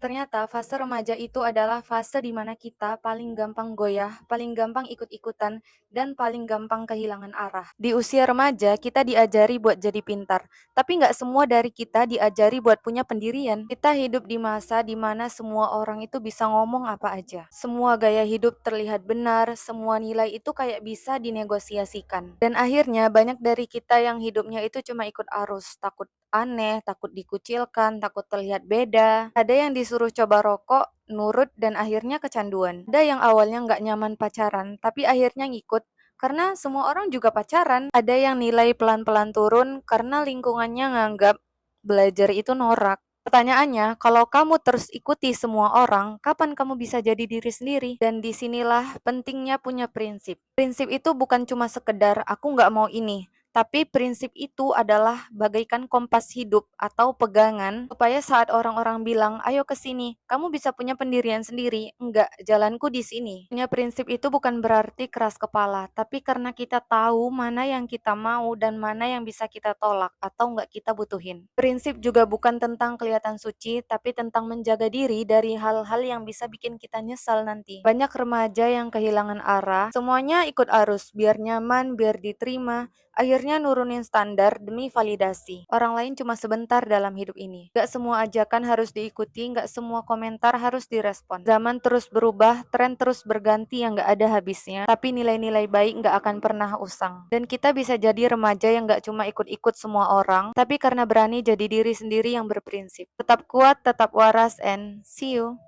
Ternyata fase remaja itu adalah fase di mana kita paling gampang goyah, paling gampang ikut-ikutan, dan paling gampang kehilangan arah. Di usia remaja, kita diajari buat jadi pintar, tapi nggak semua dari kita diajari buat punya pendirian. Kita hidup di masa di mana semua orang itu bisa ngomong apa aja. Semua gaya hidup terlihat benar, semua nilai itu kayak bisa dinegosiasikan. Dan akhirnya banyak dari kita yang hidupnya itu cuma ikut arus, takut aneh, takut dikucilkan, takut terlihat beda. Ada yang disuruh coba rokok, nurut, dan akhirnya kecanduan. Ada yang awalnya nggak nyaman pacaran, tapi akhirnya ngikut karena semua orang juga pacaran. Ada yang nilai pelan-pelan turun karena lingkungannya nganggap belajar itu norak. Pertanyaannya, kalau kamu terus ikuti semua orang, kapan kamu bisa jadi diri sendiri? Dan disinilah pentingnya punya prinsip. Prinsip itu bukan cuma sekedar aku nggak mau ini, tapi prinsip itu adalah bagaikan kompas hidup atau pegangan supaya saat orang-orang bilang, ayo ke sini, kamu bisa punya pendirian sendiri. Enggak, jalanku di sini. Punya prinsip itu bukan berarti keras kepala, tapi karena kita tahu mana yang kita mau dan mana yang bisa kita tolak atau enggak kita butuhin. Prinsip juga bukan tentang kelihatan suci, tapi tentang menjaga diri dari hal-hal yang bisa bikin kita nyesal nanti. Banyak remaja yang kehilangan arah, semuanya ikut arus, biar nyaman, biar diterima, akhirnya nurunin standar demi validasi. Orang lain cuma sebentar dalam hidup ini. Gak semua ajakan harus diikuti, gak semua komentar harus direspon. Zaman terus berubah, tren terus berganti yang gak ada habisnya, tapi nilai-nilai baik gak akan pernah usang. Dan kita bisa jadi remaja yang gak cuma ikut-ikut semua orang, tapi karena berani jadi diri sendiri yang berprinsip. Tetap kuat, tetap waras, and see you.